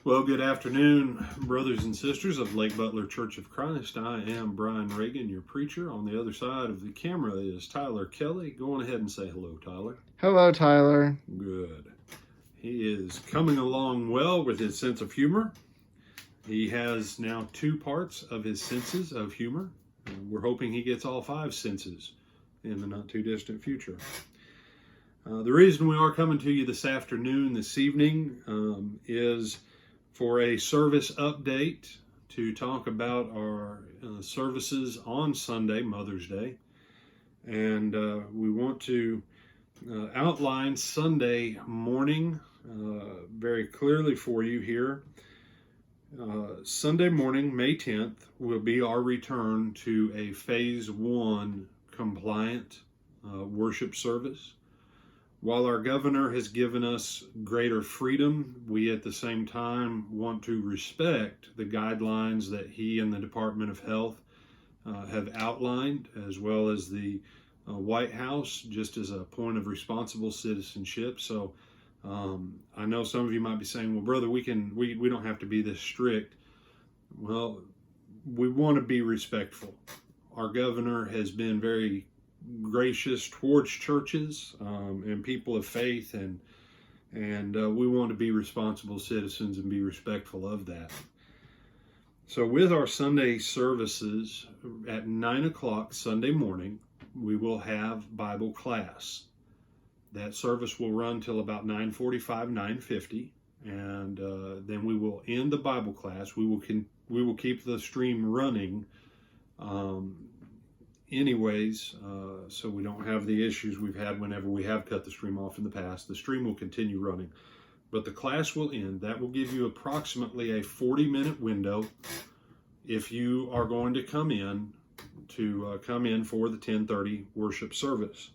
Well, good afternoon, brothers and sisters of Lake Butler Church of Christ. I am Brian Reagan, your preacher. On the other side of the camera is Tyler Kelly. Go on ahead and say hello, Tyler. Hello, Tyler. Good. He is coming along well with his sense of humor. He has now 2 parts of his senses of humor. We're hoping he gets all 5 senses in the not too distant future. The reason we are coming to you this afternoon, this evening, is for a service update to talk about our services on Sunday, Mother's Day. And we want to outline Sunday morning very clearly for you here. Sunday morning, May 10th, will be our return to a Phase 1 compliant worship service. While our governor has given us greater freedom, we at the same time want to respect the guidelines that he and the Department of Health have outlined, as well as the White House, just as a point of responsible citizenship. So I know some of you might be saying, well, brother, we don't have to be this strict. Well, we want to be respectful. Our governor has been very gracious towards churches and people of faith, and we want to be responsible citizens and be respectful of that. So with our Sunday services at 9 o'clock Sunday morning, we will have Bible class. That service will run till about 9:45, 9:50, and then we will end the Bible class. We will keep the stream running anyways, so we don't have the issues we've had whenever we have cut the stream off in the past. The stream will continue running, but the class will end. That will give you approximately a 40-minute window if you are going to come in for the 10:30 worship service.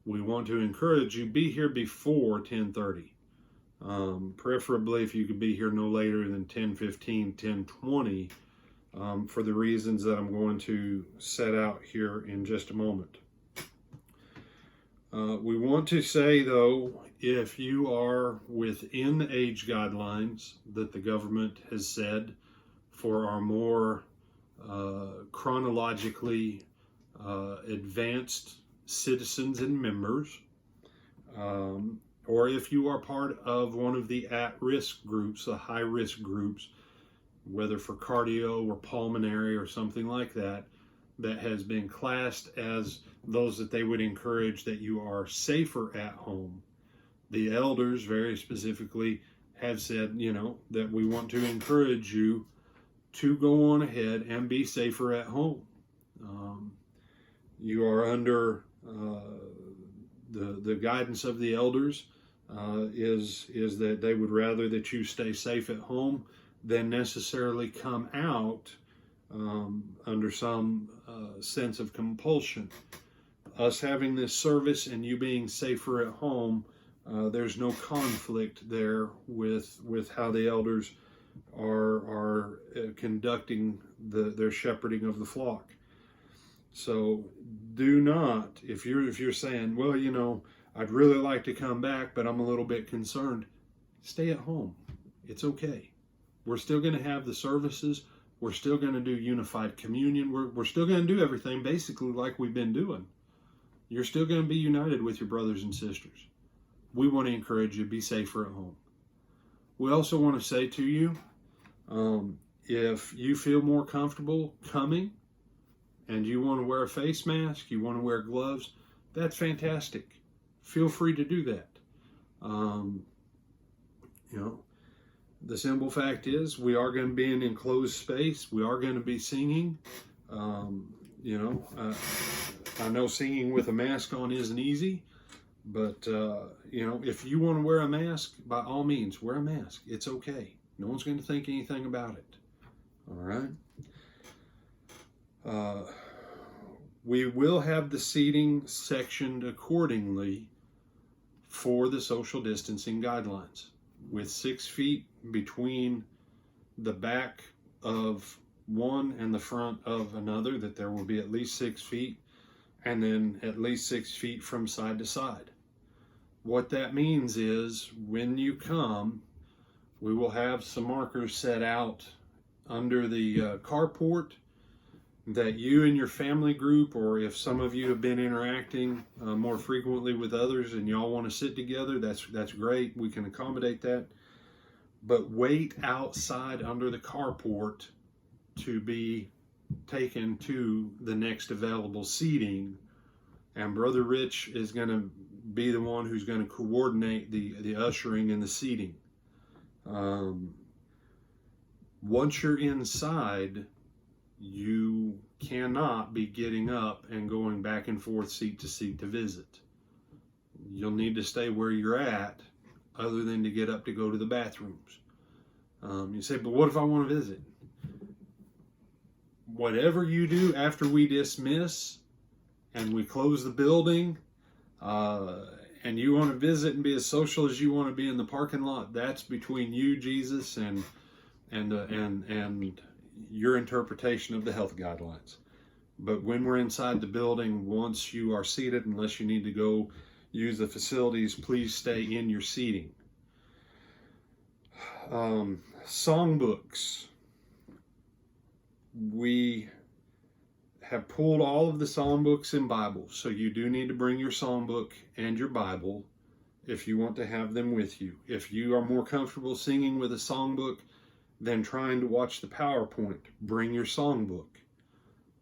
We want to encourage you, be here before 10:30. Preferably if you could be here no later than 10:15, 10:20, for the reasons that I'm going to set out here in just a moment. We want to say, though, if you are within the age guidelines that the government has set for our more chronologically advanced citizens and members, or if you are part of one of the at-risk groups, the high-risk groups, whether for cardio or pulmonary or something like that, that has been classed as those that they would encourage that you are safer at home. The elders very specifically have said, that we want to encourage you to go on ahead and be safer at home. You are under the guidance of the elders is that they would rather that you stay safe at home than necessarily come out under some sense of compulsion. Us having this service and you being safer at home, there's no conflict there with how the elders are conducting their shepherding of the flock. So do not, if you're saying, well, I'd really like to come back, but I'm a little bit concerned, stay at home. It's okay. We're still going to have the services. We're still going to do unified communion. We're still going to do everything basically like we've been doing. You're still going to be united with your brothers and sisters. We want to encourage you to be safer at home. We also want to say to you, if you feel more comfortable coming and you want to wear a face mask, you want to wear gloves, that's fantastic. Feel free to do that. The simple fact is we are going to be in an enclosed space. We are going to be singing. I know singing with a mask on isn't easy, but, if you want to wear a mask, by all means, wear a mask. It's okay. No one's going to think anything about it. All right? We will have the seating sectioned accordingly for the social distancing guidelines, with 6 feet between the back of one and the front of another, that there will be at least 6 feet, and then at least 6 feet from side to side. What that means is when you come, We will have some markers set out under the carport that you and your family group, or if some of you have been interacting more frequently with others and y'all want to sit together, that's great. We can accommodate that. But wait outside under the carport to be taken to the next available seating. And Brother Rich is going to be the one who's going to coordinate the ushering and the seating. Once you're inside, you cannot be getting up and going back and forth seat to visit. You'll need to stay where you're at, other than to get up to go to the bathrooms. You say, but what if I want to visit? Whatever you do after we dismiss and we close the building, and you want to visit and be as social as you want to be in the parking lot, that's between you, Jesus, and your interpretation of the health guidelines. But when we're inside the building, once you are seated, unless you need to go use the facilities, please stay in your seating. Songbooks. We have pulled all of the songbooks and Bibles, so you do need to bring your songbook and your Bible if you want to have them with you. If you are more comfortable singing with a songbook than trying to watch the PowerPoint, bring your songbook.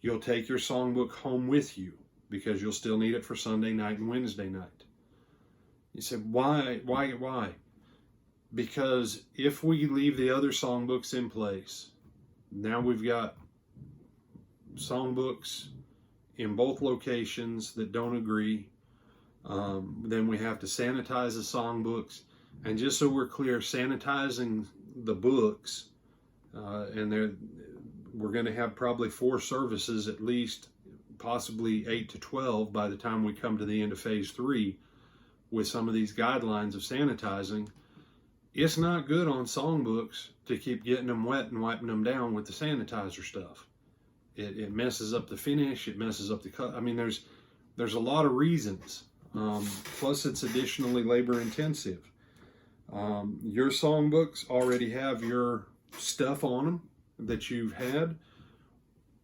You'll take your songbook home with you because you'll still need it for Sunday night and Wednesday night. You say, why? Because if we leave the other songbooks in place, now we've got songbooks in both locations that don't agree. Then we have to sanitize the songbooks. And just so we're clear, sanitizing the books, and we're going to have probably 4 services, at least possibly 8 to 12 by the time we come to the end of phase 3 with some of these guidelines of sanitizing. It's not good on songbooks to keep getting them wet and wiping them down with the sanitizer stuff. It messes up the finish, it messes up the cut. I mean, there's a lot of reasons. Plus it's additionally labor intensive. Your songbooks already have your stuff on them that you've had.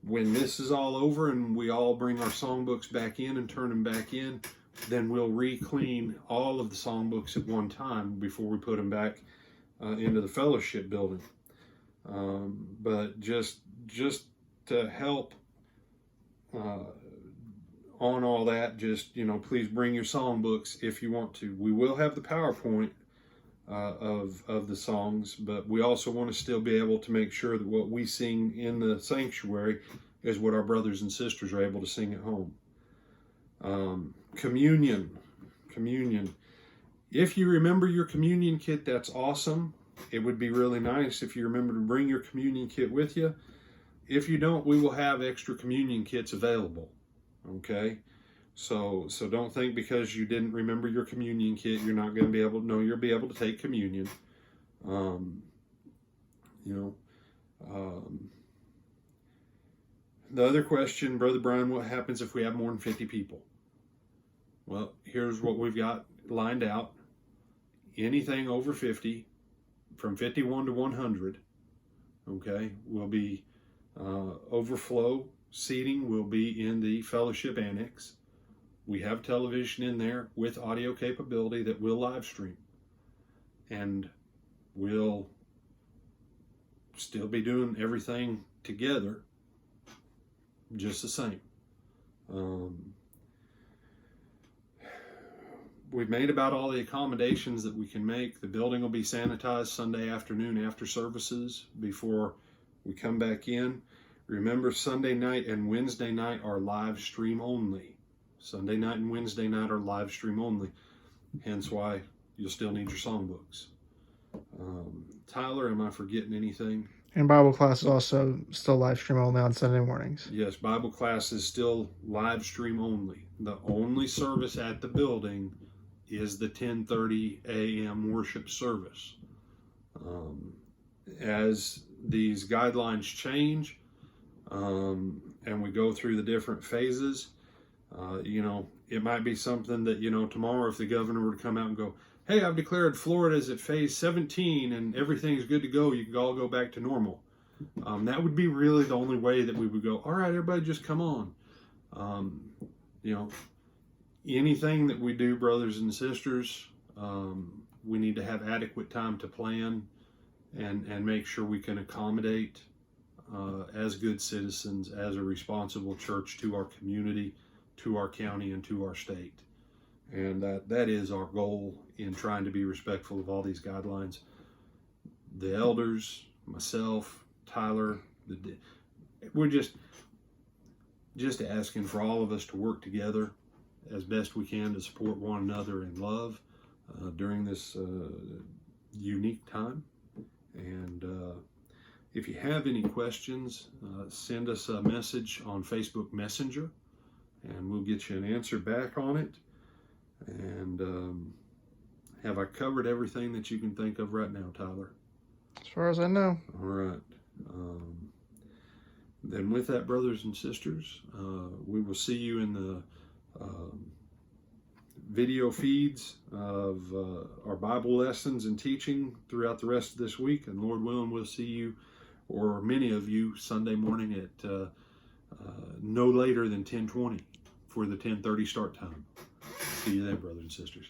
When this is all over and we all bring our songbooks back in and turn them back in, then we'll re-clean all of the songbooks at one time before we put them back into the fellowship building. But just to help on all that, just, please bring your songbooks if you want to. We will have the PowerPoint of the songs, but we also want to still be able to make sure that what we sing in the sanctuary is what our brothers and sisters are able to sing at home. Communion. If you remember your communion kit, that's awesome. It would be really nice if you remember to bring your communion kit with you. If you don't, we will have extra communion kits available. Okay? So don't think because you didn't remember your communion kit, you're not going to be able to. No, you'll be able to take communion. The other question, Brother Brian, what happens if we have more than 50 people? Well, here's what we've got lined out. Anything over 50, from 51 to 100, okay, will be overflow seating will be in the fellowship annex. We have television in there with audio capability that will live stream. And we'll still be doing everything together just the same. We've made about all the accommodations that we can make. The building will be sanitized Sunday afternoon after services before we come back in. Remember, Sunday night and Wednesday night are live stream only. Sunday night and Wednesday night are live stream only. Hence why you'll still need your songbooks. Tyler, am I forgetting anything? And Bible class is also still live stream only on Sunday mornings. Yes, Bible class is still live stream only. The only service at the building is the 10:30 a.m. worship service. As these guidelines change and we go through the different phases, it might be something that, tomorrow if the governor were to come out and go, hey, I've declared Florida is at phase 17 and everything's good to go. You can all go back to normal. That would be really the only way that we would go, all right, everybody just come on. You know, anything that we do, brothers and sisters, we need to have adequate time to plan and make sure we can accommodate as good citizens, as a responsible church to our community, to our county, and to our state. And that is our goal in trying to be respectful of all these guidelines. The elders, myself, Tyler, we're just asking for all of us to work together as best we can to support one another in love during this unique time. And if you have any questions, send us a message on Facebook Messenger, and we'll get you an answer back on it. And have I covered everything that you can think of right now, Tyler? As far as I know. All right. Then with that, brothers and sisters, we will see you in the video feeds of our Bible lessons and teaching throughout the rest of this week. And Lord willing, we'll see you, or many of you, Sunday morning at no later than 10:20 for the 10:30 start time. See you then, brothers and sisters.